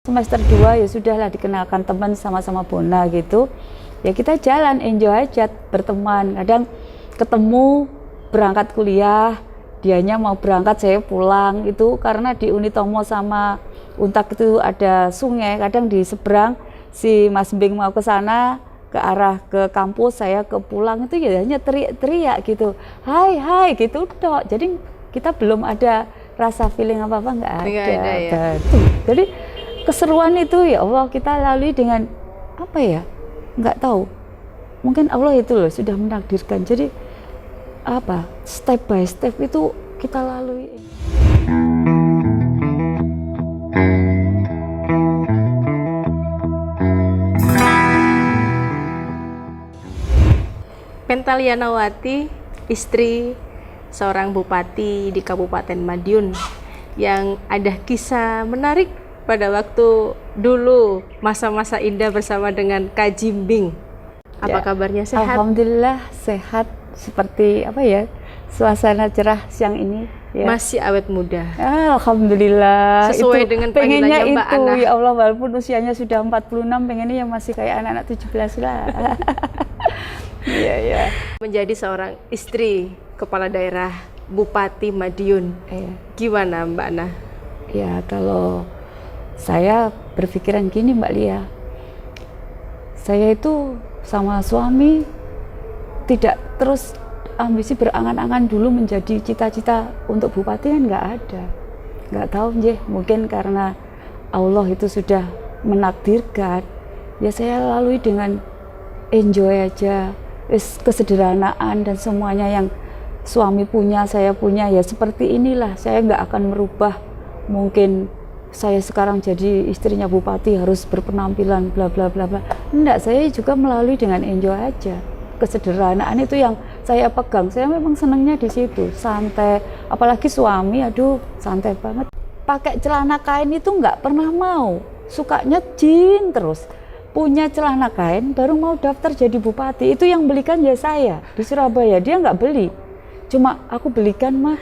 Semester 2 ya sudahlah dikenalkan teman sama-sama Bona gitu. Ya kita jalan, enjoy aja berteman. Kadang ketemu berangkat kuliah, dianya mau berangkat, saya pulang itu karena di Unitomo sama Untak itu ada sungai. Kadang di seberang si Mas Bing mau ke sana ke arah ke kampus, saya ke pulang itu ya hanya teriak-teriak gitu. Hai hai gitu tok. Jadi kita belum ada rasa feeling apa-apa, nggak ada ya. Jadi keseruan itu ya Allah kita lalui dengan apa ya, nggak tahu, mungkin Allah itu loh sudah menakdirkan. Jadi apa, step by step itu kita lalui. Pentalianawati, istri seorang bupati di Kabupaten Madiun yang ada kisah menarik pada waktu dulu masa-masa indah bersama dengan Kak Jimbing. Apa kabarnya, sehat? Alhamdulillah sehat, seperti apa ya, suasana cerah siang ini ya. Masih awet muda. Alhamdulillah. Sesuai itu, dengan panggilannya Mbak itu, Ana. Ya Allah, walaupun usianya sudah 46, pengennya ya masih kayak anak-anak 17 lah. Iya ya. Menjadi seorang istri kepala daerah Bupati Madiun. Gimana Mbak Ana? Ya kalau saya berpikiran gini Mbak Lia, saya itu sama suami tidak terus ambisi berangan-angan dulu menjadi cita-cita untuk bupati, kan nggak ada. Nggak tahu mungkin karena Allah itu sudah menakdirkan, ya saya lalui dengan enjoy aja, kesederhanaan dan semuanya yang suami punya, saya punya, ya seperti inilah. Saya nggak akan merubah, mungkin saya sekarang jadi istrinya bupati harus berpenampilan bla bla bla bla. Enggak, saya juga melalui dengan enjoy aja. Kesederhanaan itu yang saya pegang. Saya memang senangnya di situ, santai. Apalagi suami, aduh santai banget. Pakai celana kain itu nggak pernah mau, sukanya jean terus. Punya celana kain baru mau daftar jadi bupati. Itu yang belikan ya saya di Surabaya. Dia nggak beli, cuma aku belikan mah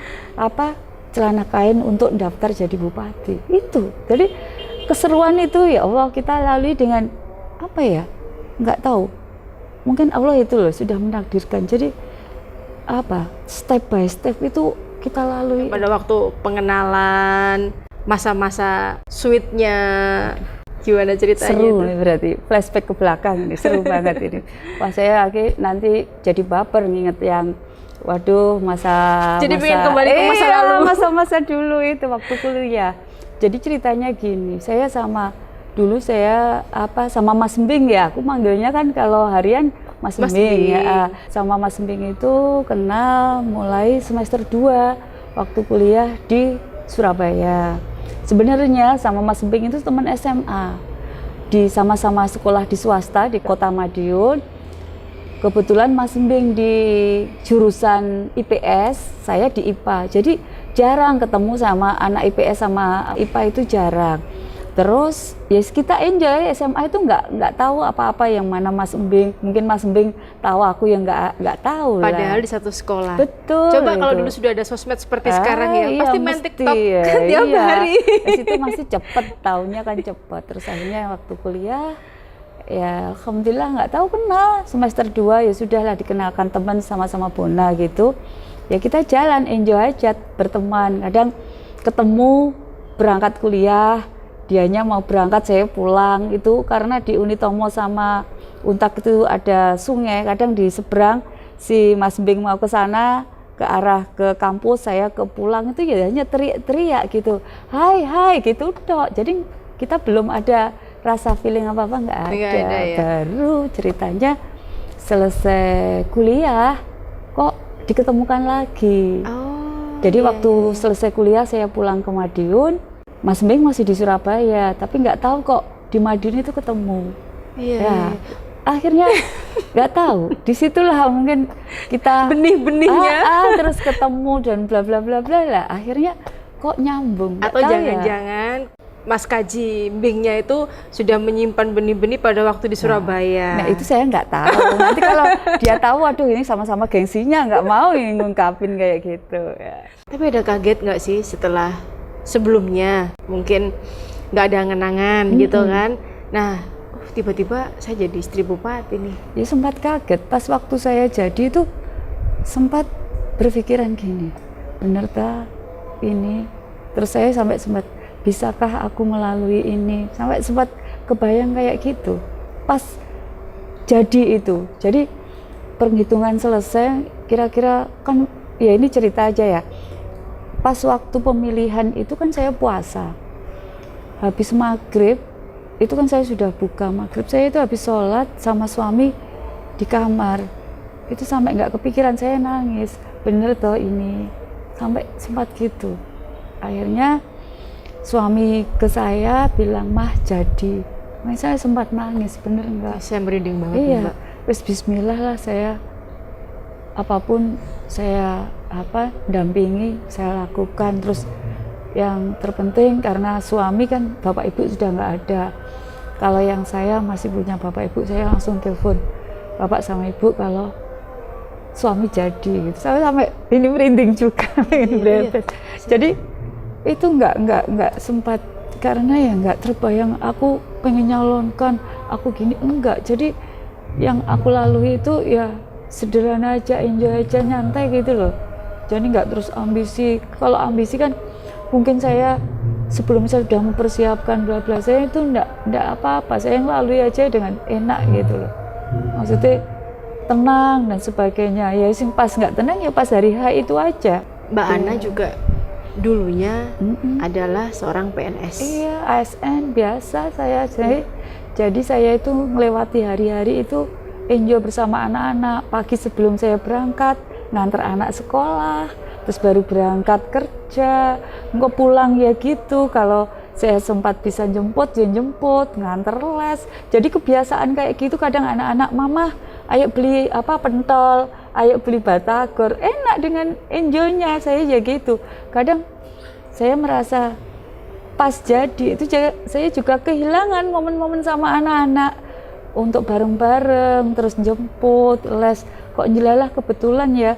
celana kain untuk daftar jadi bupati. Itu jadi keseruan itu ya Allah kita lalui dengan apa ya, nggak tahu, mungkin Allah itu loh sudah menakdirkan. Jadi apa, step by step itu kita lalui. Pada waktu pengenalan, masa-masa sweetnya, gimana ceritanya? Seru itu? Nih berarti flashback ke belakang ini, seru banget ini. Wah saya nanti jadi baper nginget yang waduh Jadi pengen kembali ke masa lalu. Masa-masa dulu itu waktu kuliah. Jadi ceritanya gini, saya sama Mas Bing ya, aku manggilnya kan kalau harian Mas Bing ya. Sama Mas Bing itu kenal mulai semester 2 waktu kuliah di Surabaya. Sebenarnya sama Mas Bing itu teman SMA. Sama-sama sekolah di swasta di Kota Madiun. Kebetulan Mas Bing di jurusan IPS, saya di IPA. Jadi jarang ketemu sama anak IPS sama IPA, itu jarang. Terus ya kita enjoy SMA itu nggak tahu apa-apa yang mana Mas Bing. Mungkin Mas Bing tahu, aku yang nggak tahu. Padahal di satu sekolah. Betul. Coba kalau dulu sudah ada sosmed seperti sekarang ya, iya, pasti main TikTok ya, kan tiap hari. Di situ masih cepet, tahunnya kan cepet. Terus akhirnya waktu kuliah, ya alhamdulillah nggak tahu kenal. Semester 2 ya sudahlah dikenalkan teman sama-sama Bona gitu. Ya kita jalan, enjoy aja berteman. Kadang ketemu berangkat kuliah, dianya mau berangkat, saya pulang itu karena di Unitomo sama Untak itu ada sungai. Kadang di seberang si Mas Bing mau ke sana ke arah ke kampus, saya ke pulang itu ya hanya teriak-teriak gitu. Hai hai gitu tok. Jadi kita belum ada rasa feeling apa-apa, nggak ada ya. Baru ceritanya selesai kuliah kok diketemukan lagi. Jadi waktu selesai kuliah saya pulang ke Madiun, Mas Bing masih di Surabaya, tapi nggak tahu kok di Madiun itu ketemu. Akhirnya nggak tahu, disitulah mungkin kita benih-benihnya terus ketemu dan bla bla bla bla lah. Akhirnya kok nyambung. Atau jangan-jangan Mas Kaji Bingnya itu sudah menyimpan benih-benih pada waktu di Surabaya. Nah itu saya nggak tahu. Nanti kalau dia tahu, waduh ini sama-sama gengsinya, nggak mau ngungkapin kayak gitu. Ya. Tapi ada kaget nggak sih sebelumnya mungkin nggak ada angan-angan gitu kan. Nah, tiba-tiba saya jadi istri bupati nih. Ya sempat kaget pas waktu saya jadi itu, sempat berpikiran gini, bener tak ini? Terus saya sampai sempat, bisakah aku melalui ini? Sampai sempat kebayang kayak gitu pas jadi itu. Jadi perhitungan selesai, kira-kira kan ya ini cerita aja ya, pas waktu pemilihan itu kan saya puasa, habis maghrib itu kan saya sudah buka maghrib, saya itu habis sholat sama suami di kamar, itu sampai nggak kepikiran, saya nangis, bener toh ini, sampai sempat gitu. Akhirnya suami ke saya bilang, mah jadi. Nah, saya sempat nangis, bener nggak? Saya merinding banget nih, Iya, Mbak. terus bismillah lah, saya apapun saya dampingi, saya lakukan. Terus yang terpenting karena suami kan bapak ibu sudah nggak ada, kalau yang saya masih punya bapak ibu, saya langsung telepon bapak sama ibu kalau suami jadi gitu. Saya sampai ini merinding juga. Iya. Jadi itu nggak sempat, karena ya nggak terbayang aku pengen nyalonkan aku gini, enggak. Jadi yang aku lalui itu ya sederhana aja, enjoy aja, nyantai gitu loh. Jadi nggak terus ambisi. Kalau ambisi kan mungkin saya sebelum saya sudah mempersiapkan bla bla, saya itu enggak apa-apa, saya yang lalui aja dengan enak gitu loh. Maksudnya tenang dan sebagainya. Ya sing pas nggak tenang ya pas hari H itu aja. Mbak Ana juga dulunya adalah seorang PNS. Iya, ASN biasa saya. Jadi saya itu melewati hari-hari itu enjoy bersama anak-anak. Pagi sebelum saya berangkat, nganter anak sekolah, terus baru berangkat kerja, engkau pulang ya gitu. Kalau saya sempat bisa jemput, ya jemput, nganter les. Jadi kebiasaan kayak gitu. Kadang anak-anak, mama ayo beli pentol, ayo beli batagor, enak dengan enjoynya. Saya ya gitu. Kadang saya merasa pas jadi itu saya juga kehilangan momen-momen sama anak-anak untuk bareng-bareng, terus jemput, les. Kok jelalah kebetulan ya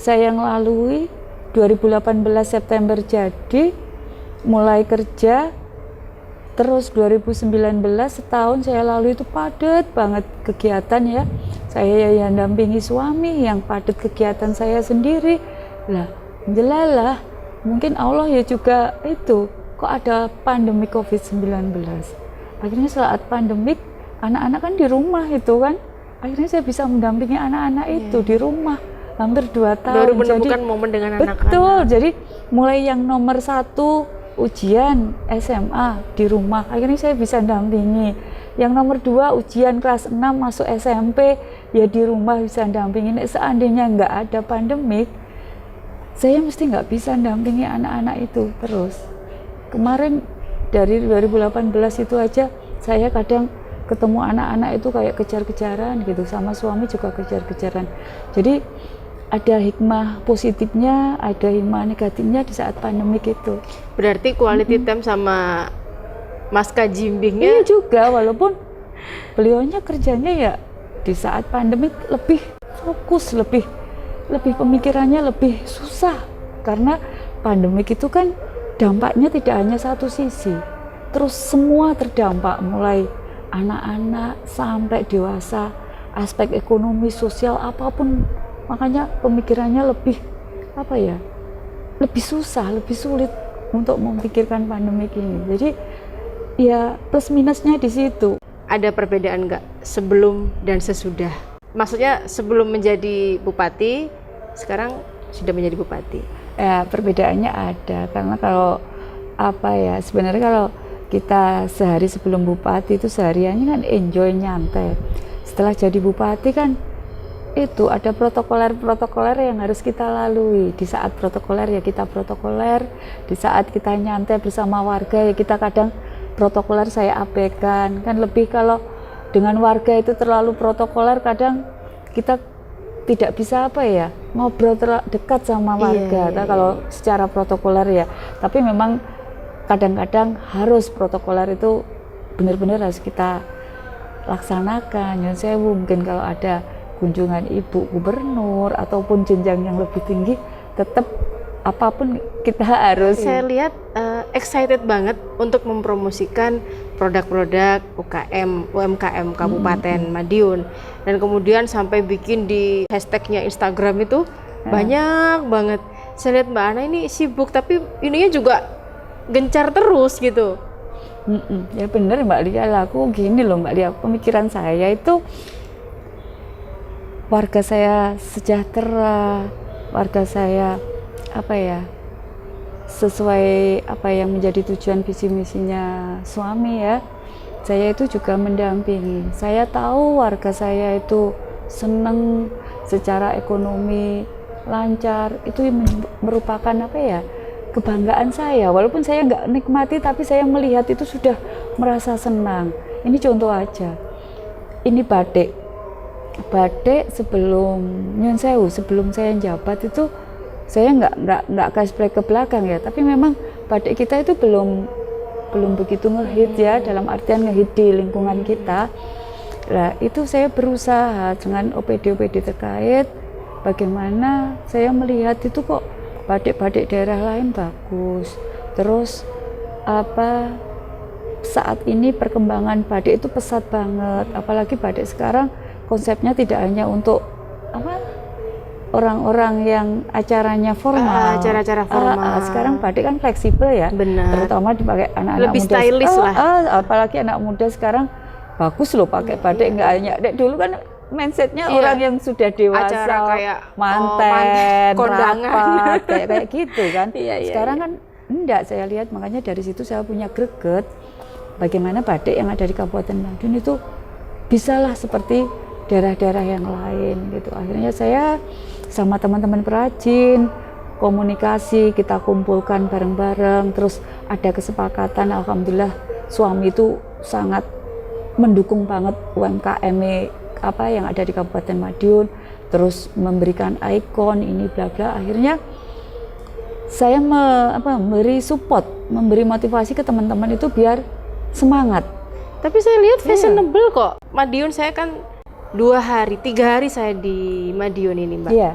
saya yang lalui 2018 September jadi, mulai kerja, terus 2019 setahun saya lalui itu padat banget kegiatan ya. Saya yang dampingi suami, yang padat kegiatan saya sendiri. Lah, jelalah mungkin Allah ya juga itu, kok ada pandemi COVID-19. Akhirnya saat pandemik, anak-anak kan di rumah itu kan, akhirnya saya bisa mendampingi anak-anak itu di rumah hampir 2 tahun. Baru menemukan momen dengan anak-anak. Betul, jadi mulai yang nomor 1 ujian SMA di rumah, akhirnya saya bisa dampingi. Yang nomor 2 ujian kelas 6 masuk SMP, ya di rumah bisa dampingi. Seandainya nggak ada pandemik, saya mesti nggak bisa dampingi anak-anak itu terus. Kemarin dari 2018 itu aja saya kadang ketemu anak-anak itu kayak kejar-kejaran gitu, sama suami juga kejar-kejaran. Jadi ada hikmah positifnya, ada hikmah negatifnya di saat pandemik itu. Berarti quality time sama Mas Kajimbingnya Iya juga, walaupun beliaunya kerjanya ya di saat pandemik lebih fokus, lebih pemikirannya lebih susah, karena pandemik itu kan dampaknya tidak hanya satu sisi, terus semua terdampak, mulai anak-anak sampai dewasa, aspek ekonomi, sosial, apapun. Makanya pemikirannya lebih lebih susah, lebih sulit untuk memikirkan pandemik ini. Jadi ya plus minusnya di situ. ada perbedaan nggak sebelum dan sesudah? Maksudnya sebelum menjadi bupati, sekarang sudah menjadi bupati. Ya perbedaannya ada, karena kalau sebenarnya kalau kita sehari sebelum bupati itu sehariannya kan enjoy, nyantai. Setelah jadi bupati kan itu ada protokoler yang harus kita lalui. Di saat protokoler ya kita protokoler, di saat kita nyantai bersama warga ya kita kadang protokoler saya abaikan. Kan lebih kalau dengan warga itu terlalu protokoler, kadang kita tidak bisa ngobrol dekat sama warga. Iya. Kalau secara protokoler ya, tapi memang kadang-kadang harus protokoler itu benar-benar harus kita laksanakan. Nyun sewu, mungkin kalau ada kunjungan ibu gubernur ataupun jenjang yang lebih tinggi, tetap apapun kita harus. Saya lihat excited banget untuk mempromosikan produk-produk UMKM Kabupaten Madiun, dan kemudian sampai bikin di hashtagnya Instagram itu banyak banget. Saya lihat Mbak Ana ini sibuk, tapi ininya juga gencar terus gitu. Ya bener Mbak Lia, aku gini loh Mbak Lia, pemikiran saya itu warga saya sejahtera, warga saya sesuai apa yang menjadi tujuan visi misinya suami ya. Saya itu juga mendampingi. Saya tahu warga saya itu senang secara ekonomi lancar, itu merupakan kebanggaan saya. Walaupun saya nggak nikmati, tapi saya melihat itu sudah merasa senang. Ini contoh aja. Ini batik sebelum Nyun Sewu, sebelum saya jabat itu saya nggak flashback ke belakang ya, tapi memang batik kita itu belum begitu ngehit ya, dalam artian ngehit di lingkungan kita. Nah itu saya berusaha dengan OPD terkait, bagaimana saya melihat itu kok batik-batik daerah lain bagus. Terus saat ini perkembangan batik itu pesat banget, apalagi batik sekarang konsepnya tidak hanya untuk orang-orang yang acaranya formal, acara-acara formal. Sekarang batik kan fleksibel ya. Benar. Terutama dipakai anak-anak lebih muda. stylish lah. Apalagi anak muda sekarang bagus loh pakai batik, nggak hanya dulu kan mindsetnya orang yang sudah dewasa, acara kayak manten, kondangan, rapat, kayak gitu kan. Sekarang kan enggak, saya lihat, makanya dari situ saya punya greget bagaimana batik yang ada di Kabupaten Madiun itu bisalah seperti daerah-daerah yang lain gitu. Akhirnya saya sama teman-teman perajin komunikasi, kita kumpulkan bareng-bareng, terus ada kesepakatan. Alhamdulillah suami itu sangat mendukung banget UMKM yang ada di Kabupaten Madiun, terus memberikan ikon ini bla bla. Akhirnya saya memberi support, memberi motivasi ke teman-teman itu biar semangat. Tapi saya lihat fashionable kok. Madiun saya kan 3 hari saya di Madiun ini Mbak. Iya.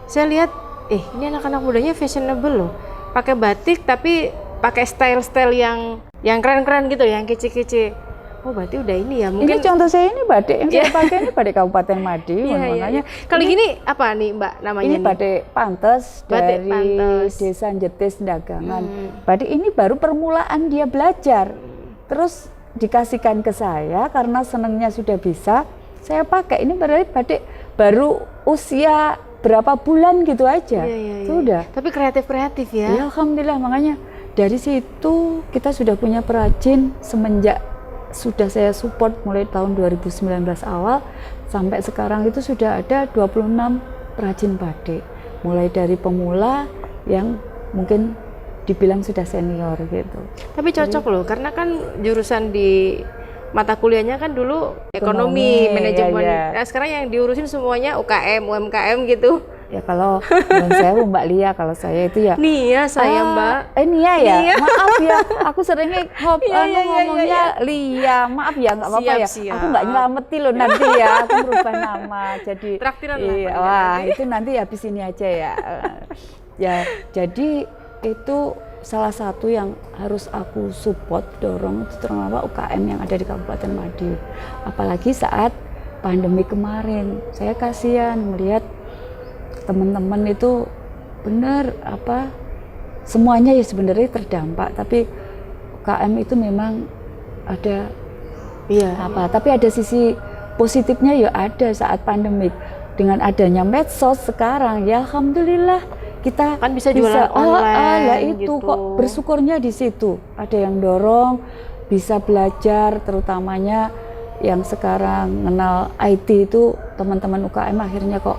Saya lihat ini anak-anak mudanya fashionable loh. Pakai batik tapi pakai style-style yang keren-keren gitu, yang kece-kece. Oh berarti udah ini ya, mungkin ini contoh saya, ini batik yang saya pakai ini batik Kabupaten Madiun. Makanya kalau gini apa nih Mbak namanya? Ini batik Pantes dari Desa Jetis Dagangan. Batik ini baru permulaan dia belajar, terus dikasihkan ke saya karena senangnya sudah bisa. Saya pakai ini berarti batik baru usia berapa bulan gitu aja. Sudah. Tapi kreatif ya. Ya alhamdulillah, makanya dari situ kita sudah punya perajin semenjak sudah saya support mulai tahun 2019 awal sampai sekarang itu sudah ada 26 perajin batik, mulai dari pemula yang mungkin dibilang sudah senior gitu. Tapi cocok loh, karena kan jurusan di mata kuliahnya kan dulu ekonomi manajemen. Nah, sekarang yang diurusin semuanya UMKM gitu. Ya kalau saya Mbak Lia, kalau saya itu ya Nia saya Mbak. Nia ya. Maaf ya, aku seringnya ngomongnya Lia. Maaf ya, nggak apa-apa ya. Aku nggak nyelamatin loh nanti ya. Aku merubah nama jadi. Traktiran lah. Wah itu nanti habis ini aja ya. Ya jadi itu salah satu yang harus aku support, dorong, itu terutama UKM yang ada di Kabupaten Madiun. Apalagi saat pandemi kemarin, saya kasihan melihat teman-teman itu benar semuanya ya sebenarnya terdampak, tapi UKM itu memang ada tapi ada sisi positifnya ya, ada saat pandemik dengan adanya medsos sekarang ya alhamdulillah kita kan bisa jualan online itu gitu. Kok bersyukurnya di situ ada yang dorong bisa belajar, terutamanya yang sekarang kenal IT itu teman-teman UKM akhirnya kok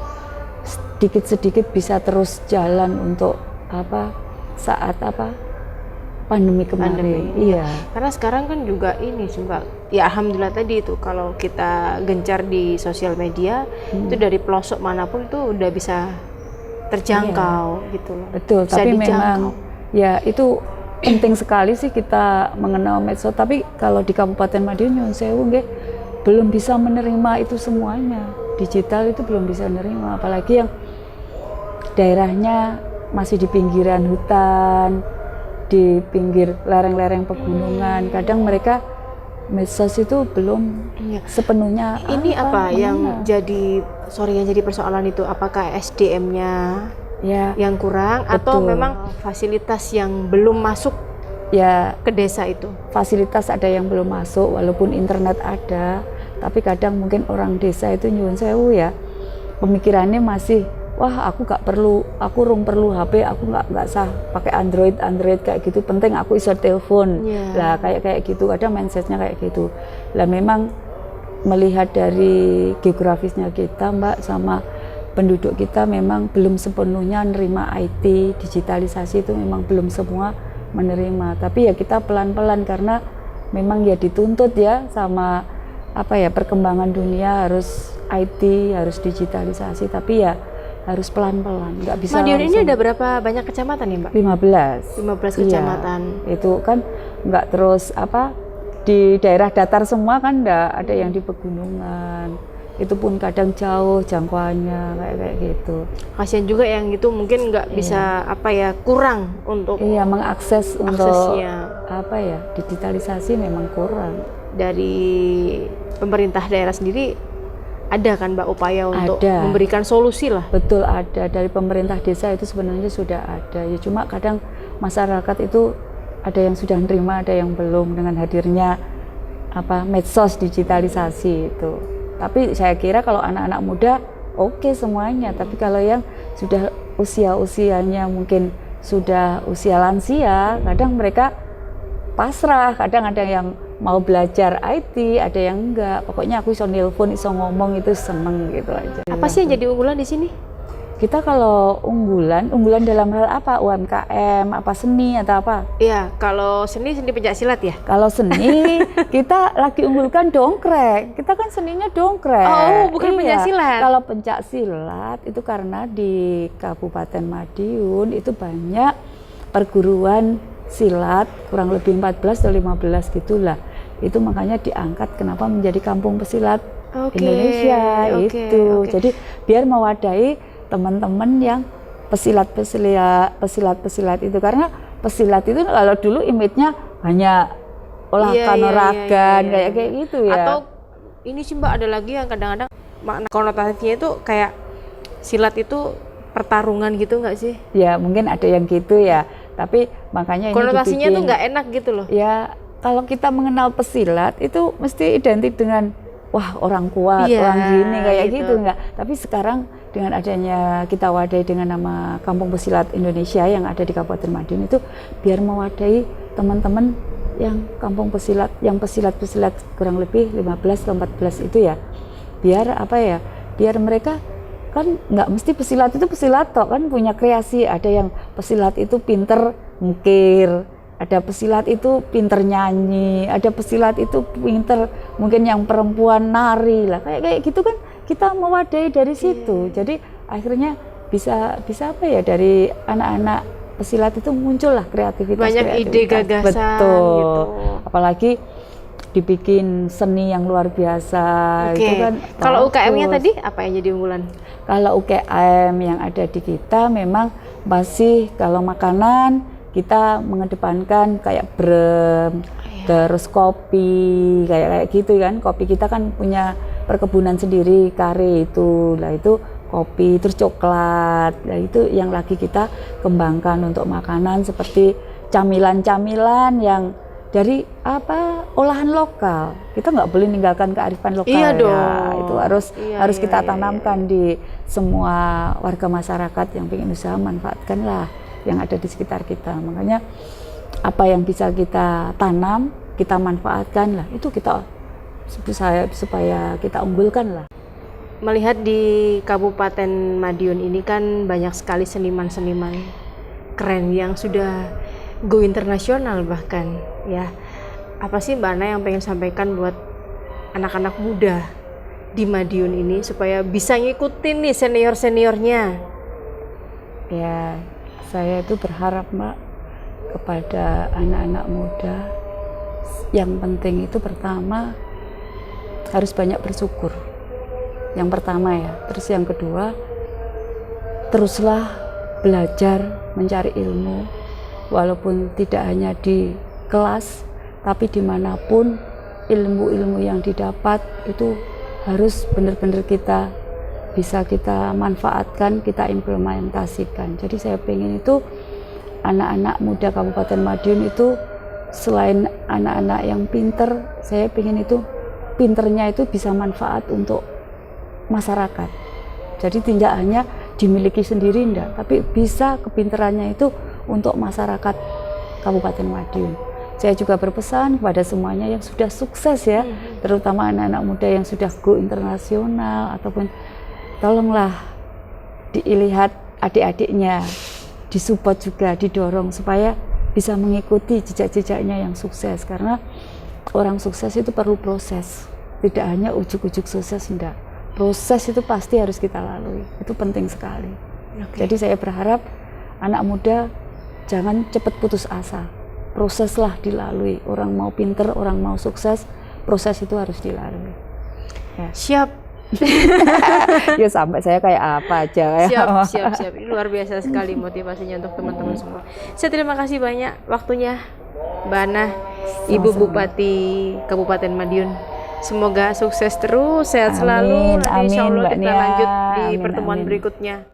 sedikit-sedikit bisa terus jalan untuk saat pandemi kemarin. Iya. Karena sekarang kan juga ini Mbak. Ya alhamdulillah tadi itu kalau kita gencar di sosial media itu dari pelosok manapun itu udah bisa terjangkau gitu loh. Betul, bisa tapi dijangkau. memang ya itu penting sekali sih kita mengenal medsos. Tapi kalau di Kabupaten Madiun Nyun Sewu belum bisa menerima itu semuanya. Digital itu belum bisa menerima, apalagi yang daerahnya masih di pinggiran hutan, di pinggir lereng-lereng pegunungan. Kadang mereka medsos itu belum sepenuhnya. Ini apa yang jadi persoalan itu? Apakah SDM-nya yang kurang atau memang fasilitas yang belum masuk ke desa itu? Fasilitas ada yang belum masuk, walaupun internet ada, tapi kadang mungkin orang desa itu nyuwun sewu ya, pemikirannya masih, wah aku gak perlu, aku perlu HP, aku nggak sah pakai Android kayak gitu, penting aku iso telepon lah, kayak gitu. Kadang mindsetnya kayak gitu lah. Memang melihat dari geografisnya kita Mbak, sama penduduk kita memang belum sepenuhnya nerima IT, digitalisasi itu memang belum semua menerima. Tapi ya kita pelan-pelan, karena memang ya dituntut ya sama perkembangan dunia, harus IT, harus digitalisasi, tapi ya harus pelan-pelan, nggak bisa. Madiun ini ada berapa banyak kecamatan ya Mbak? 15 kecamatan. Iya, itu kan nggak terus di daerah datar semua kan, nggak ada yang di pegunungan. Itu pun kadang jauh jangkauannya kayak gitu. Kasian juga yang itu mungkin nggak bisa kurang untuk mengakses aksesnya. Digitalisasi memang kurang. Dari pemerintah daerah sendiri ada kan Mbak upaya untuk memberikan solusi lah? Betul, ada. Dari pemerintah desa itu sebenarnya sudah ada ya, cuma kadang masyarakat itu ada yang sudah menerima, ada yang belum, dengan hadirnya medsos digitalisasi itu. Tapi saya kira kalau anak-anak muda oke semuanya, tapi kalau yang sudah usianya mungkin sudah usia lansia, kadang mereka pasrah, kadang ada yang mau belajar IT, ada yang enggak. Pokoknya aku iso nelpon, iso ngomong, itu seneng gitu aja. Apa sih yang jadi unggulan di sini? Kita kalau unggulan dalam hal apa? UMKM, seni atau apa? Iya, kalau seni pencak silat ya? Kalau seni kita lagi unggulkan dongkrek. Kita kan seninya dongkrek. Oh, bukan pencak silat. Kalau pencak silat itu karena di Kabupaten Madiun itu banyak perguruan silat, kurang lebih 14 atau 15 gitulah. Itu makanya diangkat kenapa menjadi kampung pesilat Indonesia itu. Jadi biar mewadahi teman-teman yang pesilat itu, karena pesilat itu kalau dulu image-nya hanya olahraga kayak gitu ya. Atau ini sih Mbak, ada lagi yang kadang-kadang makna konotasinya itu kayak silat itu pertarungan gitu nggak sih? Ya mungkin ada yang gitu ya, tapi makanya ini konotasinya tuh nggak enak gitu loh. Ya kalau kita mengenal pesilat itu mesti identik dengan wah orang kuat, orang gini kayak gitu enggak. Tapi sekarang dengan adanya kita wadahi dengan nama Kampung Pesilat Indonesia yang ada di Kabupaten Madiun, itu biar mewadahi teman-teman yang kampung pesilat, yang pesilat-pesilat kurang lebih 15 atau 14 itu ya. Biar biar mereka kan nggak mesti pesilat itu pesilat tok, kan punya kreasi. Ada yang pesilat itu pinter ngukir, ada pesilat itu pinter nyanyi, ada pesilat itu pinter mungkin yang perempuan nari lah, kayak gitu kan. Kita mewadahi dari situ. Jadi akhirnya bisa dari anak-anak pesilat itu muncullah kreativitas. Banyak ide gagasan. Betul. Gitu. Apalagi dibikin seni yang luar biasa. Itu kan. Kalau UKM-nya tadi apa yang jadi unggulan? Kalau UKM yang ada di kita memang masih, kalau makanan kita mengedepankan kayak brem, terus kopi kayak gitu kan. Kopi kita kan punya perkebunan sendiri, kare itu lah, itu kopi, terus coklat. Nah itu yang lagi kita kembangkan untuk makanan, seperti camilan-camilan yang dari olahan lokal. Kita nggak boleh meninggalkan kearifan lokal. Iya dong. Ya, itu harus kita tanamkan di semua warga masyarakat yang ingin usaha, manfaatkanlah yang ada di sekitar kita. Makanya apa yang bisa kita tanam, kita manfaatkan lah, itu kita supaya kita unggulkan lah. Melihat di Kabupaten Madiun ini kan banyak sekali seniman-seniman keren yang sudah go internasional bahkan ya. Apa sih Mbak Ana yang pengen sampaikan buat anak-anak muda di Madiun ini supaya bisa ngikutin nih senior-seniornya? Ya, saya itu berharap Mbak kepada anak-anak muda, yang penting itu pertama harus banyak bersyukur. Yang pertama ya. Terus yang kedua, teruslah belajar mencari ilmu, walaupun tidak hanya di kelas, tapi dimanapun ilmu-ilmu yang didapat itu harus benar-benar bisa kita manfaatkan, kita implementasikan. Jadi saya pengen itu anak-anak muda Kabupaten Madiun itu selain anak-anak yang pinter, saya pengen itu pinternya itu bisa manfaat untuk masyarakat. Jadi tidak hanya dimiliki sendiri enggak, tapi bisa kepinterannya itu untuk masyarakat Kabupaten Madiun. Saya juga berpesan kepada semuanya yang sudah sukses ya, terutama anak-anak muda yang sudah go internasional ataupun tolonglah dilihat adik-adiknya, disupport juga, didorong supaya bisa mengikuti jejak-jejaknya yang sukses, karena orang sukses itu perlu proses, tidak hanya ujuk-ujuk sukses, enggak. Proses itu pasti harus kita lalui, itu penting sekali. Jadi saya berharap anak muda jangan cepat putus asa, proseslah dilalui. Orang mau pinter, orang mau sukses, proses itu harus dilalui. Ya. Siap. Ya sampai saya kayak apa aja ya. Siap. Ini luar biasa sekali motivasinya untuk teman-teman semua. Saya terima kasih banyak waktunya, Mbak Ana, Ibu Bupati Kabupaten Madiun. Semoga sukses terus, sehat selalu. Nanti insya Allah kita lanjut di pertemuan berikutnya.